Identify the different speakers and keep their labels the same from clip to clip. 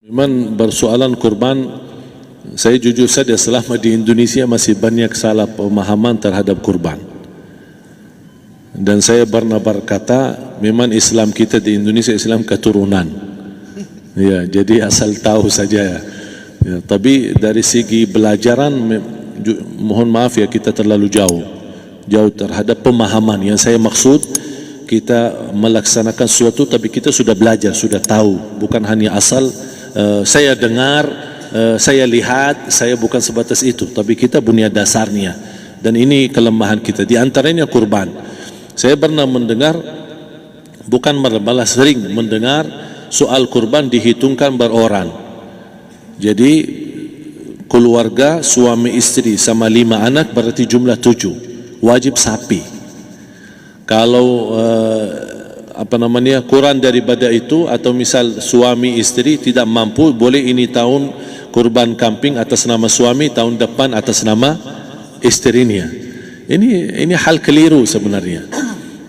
Speaker 1: Memang bersoalan kurban, saya jujur saja selama di Indonesia masih banyak salah pemahaman terhadap kurban. Dan saya pernah berkata, memang Islam kita di Indonesia Islam keturunan. Ya, jadi asal tahu saja. Ya, tapi dari segi belajaran, mohon maaf ya kita terlalu jauh terhadap pemahaman. Yang saya maksud, kita melaksanakan sesuatu tapi kita sudah belajar, sudah tahu, bukan hanya asal saya dengar, saya lihat, saya bukan sebatas itu, tapi kita punya dasarnya. Dan ini kelemahan kita, di antaranya kurban. Saya pernah mendengar, bukan malah sering mendengar soal kurban dihitungkan beroran. Jadi keluarga suami istri sama 5 anak berarti jumlah 7, wajib sapi. Kalau kurang daripada itu, atau misal suami istri tidak mampu, boleh ini tahun kurban kambing atas nama suami, tahun depan atas nama istrinya. Ini hal keliru sebenarnya.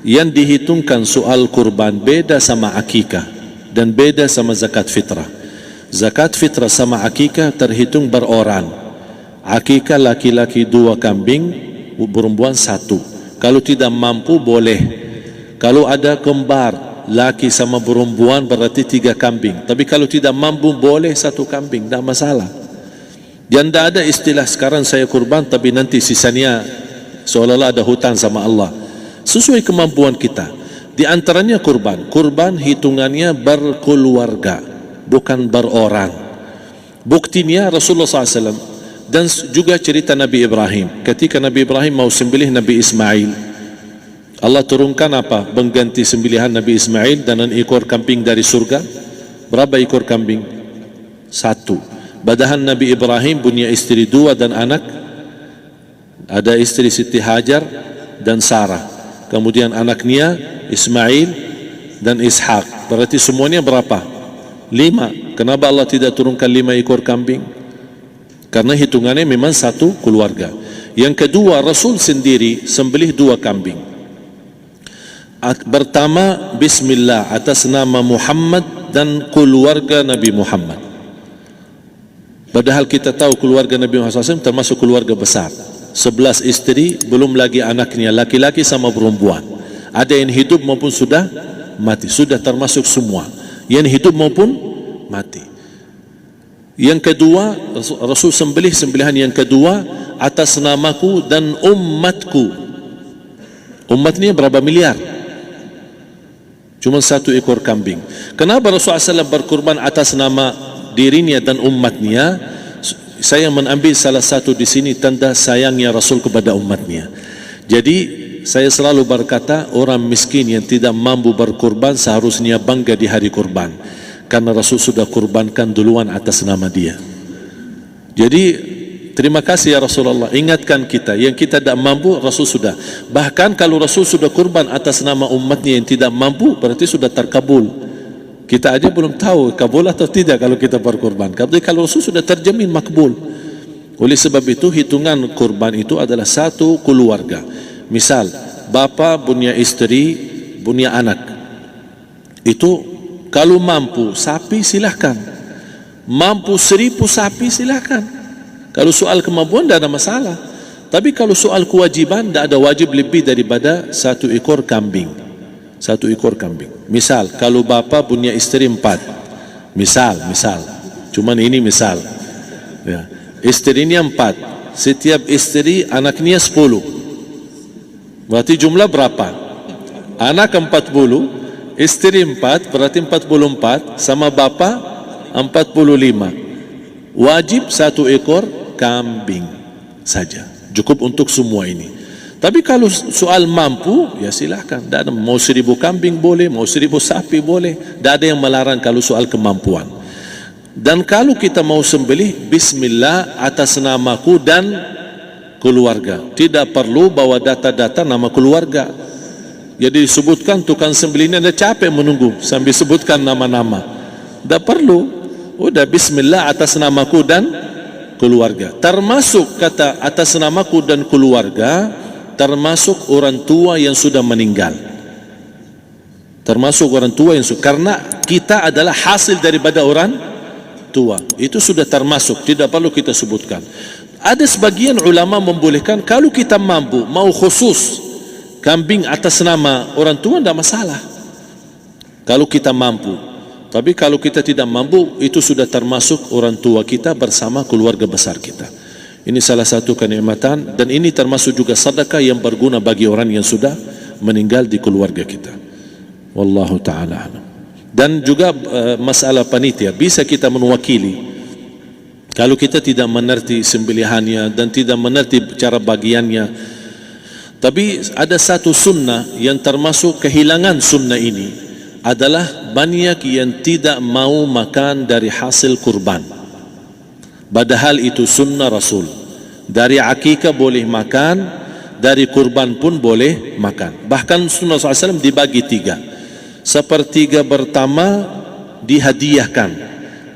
Speaker 1: Yang dihitungkan soal kurban beda sama akikah dan beda sama zakat fitrah. Zakat fitrah sama akikah terhitung beroran. Akikah laki-laki 2 kambing, perempuan 1. Kalau tidak mampu boleh. Kalau ada kembar laki sama perempuan berarti 3 kambing. Tapi kalau tidak mampu boleh 1 kambing, tidak masalah. Dan tidak ada istilah sekarang saya kurban tapi nanti sisanya seolah-olah ada hutang sama Allah. Sesuai kemampuan kita. Di antaranya kurban. Kurban hitungannya berkeluarga, bukan beroran. Buktinya Rasulullah SAW dan juga cerita Nabi Ibrahim. Ketika Nabi Ibrahim mau sembelih Nabi Ismail, Allah turunkan apa? Mengganti sembelihan Nabi Ismail dengan ekor kambing dari surga. Berapa ekor kambing? 1. Padahal Nabi Ibrahim punya istri 2 dan anak. Ada istri Siti Hajar dan Sarah. Kemudian anaknya Ismail dan Ishak. Berarti semuanya berapa? 5. Kenapa Allah tidak turunkan 5 ekor kambing? Karena hitungannya memang 1 keluarga. Yang kedua, Rasul sendiri sembelih 2 kambing. Pertama, Bismillah atas nama Muhammad dan keluarga Nabi Muhammad. Padahal kita tahu keluarga Nabi Muhammad SAW termasuk keluarga besar. 11 istri, belum lagi anaknya, laki-laki sama perempuan. Ada yang hidup maupun sudah mati, sudah termasuk semua. Yang hidup maupun mati. Yang kedua, Rasul sembelih sembelihan yang kedua atas namaku dan umatku. Umatnya berapa miliar? Cuma 1 ekor kambing. Kenapa Rasulullah SAW berkurban atas nama dirinya dan umatnya? Saya mengambil salah satu di sini tanda sayangnya Rasul kepada umatnya. Jadi saya selalu berkata, orang miskin yang tidak mampu berkurban seharusnya bangga di hari kurban, karena Rasul sudah kurbankan duluan atas nama dia. Jadi terima kasih ya Rasulullah, ingatkan kita. Yang kita tidak mampu, Rasul sudah. Bahkan kalau Rasul sudah kurban atas nama umatnya yang tidak mampu, berarti sudah terkabul. Kita aja belum tahu kabul atau tidak kalau kita berkurban. Tapi kalau Rasul sudah terjamin makbul. Oleh sebab itu, hitungan kurban itu adalah 1 keluarga. Misal, bapa punya istri, punya anak. Itu kalau mampu sapi silahkan. Mampu 1000 sapi silahkan. Kalau soal kemampuan tidak ada masalah. Tapi kalau soal kewajiban, tidak ada wajib lebih daripada 1 ekor kambing. 1 ekor kambing. Misal, kalau bapa punya istri 4. Misal. Cuman ini misal. Ya. Istrinya 4. Setiap istri anaknya 10. Berarti jumlah berapa? Anak 40, istri 4, berarti 44, sama bapa 45. Wajib 1 ekor kambing saja, cukup untuk semua ini. Tapi kalau soal mampu, ya silahkan. Mau 1000 kambing boleh, mau 1000 sapi boleh. Tidak ada yang melarang kalau soal kemampuan. Dan kalau kita mau sembelih, Bismillah atas namaku dan keluarga. Tidak perlu bawa data-data nama keluarga. Jadi disebutkan tukang sembelihnya ada capek menunggu sambil sebutkan nama-nama. Tidak perlu. Udah Bismillah atas namaku dan keluarga. Termasuk kata atas namaku dan keluarga, termasuk orang tua yang sudah meninggal. Termasuk orang tua yang sudah, karena kita adalah hasil daripada orang tua. Itu sudah termasuk, tidak perlu kita sebutkan. Ada sebagian ulama membolehkan kalau kita mampu, mau khusus kambing atas nama orang tua, tidak masalah kalau kita mampu. Tapi kalau kita tidak mampu, itu sudah termasuk orang tua kita bersama keluarga besar kita. Ini salah satu kenikmatan, dan ini termasuk juga sedekah yang berguna bagi orang yang sudah meninggal di keluarga kita. Wallahu ta'ala alam. Dan juga masalah panitia, bisa kita mewakili kalau kita tidak mengerti sembelihannya dan tidak mengerti cara bagiannya. Tapi ada satu sunnah yang termasuk kehilangan sunnah ini, adalah banyak yang tidak mau makan dari hasil kurban, padahal itu sunnah Rasul. Dari akikah boleh makan, dari kurban pun boleh makan. Bahkan sunnah SAW dibagi 3. Sepertiga pertama dihadiahkan.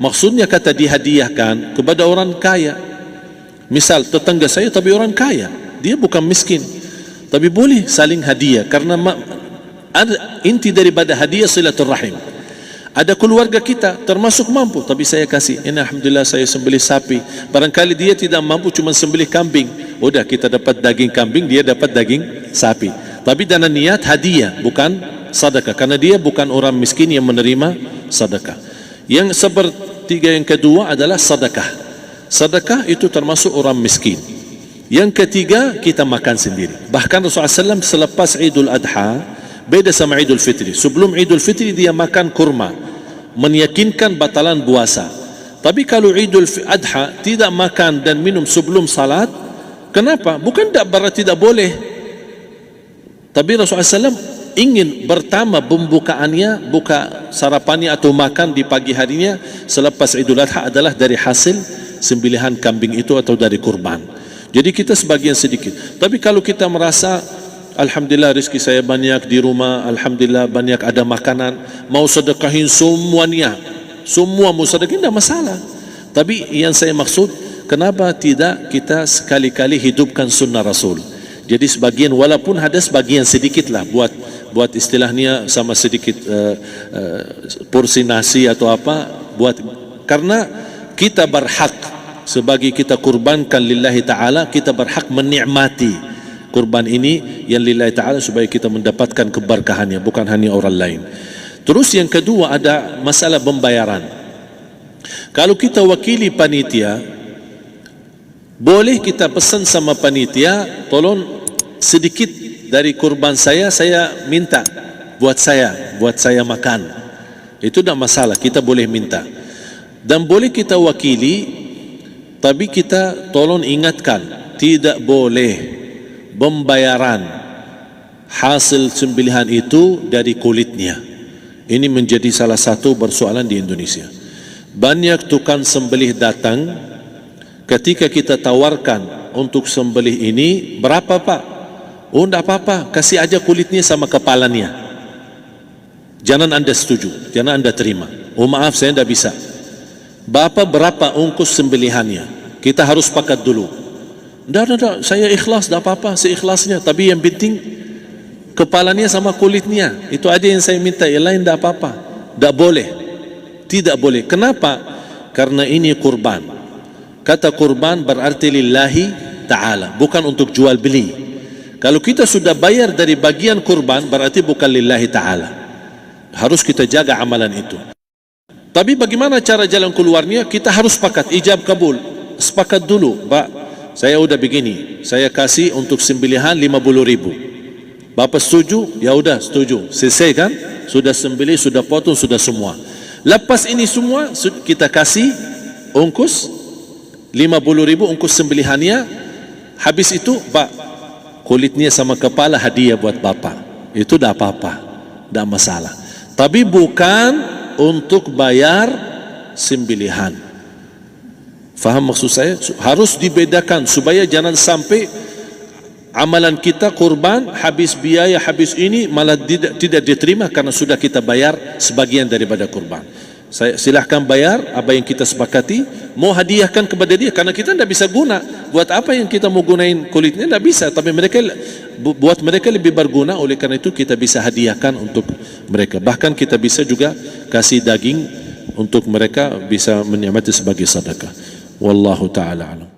Speaker 1: Maksudnya kata dihadiahkan kepada orang kaya. Misal tetangga saya tapi orang kaya, dia bukan miskin, tapi boleh saling hadiah. Karena inti daripada hadiah silaturrahim. Ada keluarga kita termasuk mampu, tapi saya kasih, ini alhamdulillah saya sembelih sapi. Barangkali dia tidak mampu, cuma sembelih kambing, udah kita dapat daging kambing, dia dapat daging sapi. Tapi dengan niat hadiah, bukan sedekah, karena dia bukan orang miskin yang menerima sedekah. Yang sepertiga yang kedua adalah sedekah. Sedekah itu termasuk orang miskin. Yang ketiga, kita makan sendiri. Bahkan Rasulullah SAW selepas Idul Adha, beda sama Idul Fitri. Sebelum Idul Fitri dia makan kurma, meyakinkan batalan puasa. Tapi kalau Idul Adha tidak makan dan minum sebelum salat, kenapa? Bukan tak berarti tidak boleh, tapi Rasulullah SAW ingin pertama pembukaannya, buka sarapannya atau makan di pagi harinya selepas Idul Adha adalah dari hasil sembelihan kambing itu atau dari kurban. Jadi kita sebagian sedikit. Tapi kalau kita merasa alhamdulillah rezeki saya banyak di rumah, alhamdulillah banyak ada makanan, mau sedekahin semuanya, semua mau sedekahin, tidak masalah. Tapi yang saya maksud, kenapa tidak kita sekali-kali hidupkan sunnah Rasul? Jadi sebagian, walaupun ada sebagian sedikit lah, buat istilahnya sama sedikit porsi nasi atau apa, buat, karena kita berhak sebagai kita kurbankan lillahi ta'ala, kita berhak menikmati kurban ini yang lillahi ta'ala supaya kita mendapatkan keberkahannya, bukan hanya orang lain. Terus yang kedua ada masalah pembayaran. Kalau kita wakili panitia, boleh kita pesan sama panitia, tolong sedikit dari kurban saya minta buat saya makan. Itu tidak masalah, kita boleh minta. Dan boleh kita wakili, tapi kita tolong ingatkan, tidak boleh pembayaran hasil sembelihan itu dari kulitnya. Ini menjadi salah satu persoalan di Indonesia. Banyak tukang sembelih datang, ketika kita tawarkan untuk sembelih ini, berapa Pak? Oh tidak apa-apa, kasih aja kulitnya sama kepalanya. Jangan anda setuju, jangan anda terima. Oh maaf saya tidak bisa. Bapak berapa ongkos sembelihannya? Kita harus sepakat dulu. Tidak, saya ikhlas, tidak apa-apa, seikhlasnya. Tapi yang penting kepalanya sama kulitnya. Itu aja yang saya minta, yang lain tidak apa-apa. Tidak boleh, tidak boleh. Kenapa? Karena ini kurban. Kata kurban berarti lillahi ta'ala, bukan untuk jual beli. Kalau kita sudah bayar dari bagian kurban, berarti bukan lillahi ta'ala. Harus kita jaga amalan itu. Tapi bagaimana cara jalan keluarnya? Kita harus sepakat, ijab kabul. Sepakat dulu, Pak, saya udah begini, saya kasih untuk sembelihan 50.000. Bapak setuju? Ya udah setuju. Selesai kan? Sudah sembelih, sudah potong, sudah semua. Lepas ini semua kita kasih ongkos 50.000 ongkos sembelihannya. Habis itu, Pak, kulitnya sama kepala hadiah buat Bapak. Itu dah apa-apa, dah masalah. Tapi bukan untuk bayar sembelihan. Faham maksud saya? Harus dibedakan supaya jangan sampai amalan kita kurban habis biaya, habis ini malah tidak diterima karena sudah kita bayar sebagian daripada kurban. Saya silahkan bayar apa yang kita sepakati, mau hadiahkan kepada dia karena kita tidak bisa guna. Buat apa yang kita mau gunain kulitnya? Tidak bisa. Tapi mereka, buat mereka lebih berguna, oleh karena itu kita bisa hadiahkan untuk mereka. Bahkan kita bisa juga kasih daging untuk mereka bisa menikmati sebagai sedekah. Wallahu taala alam.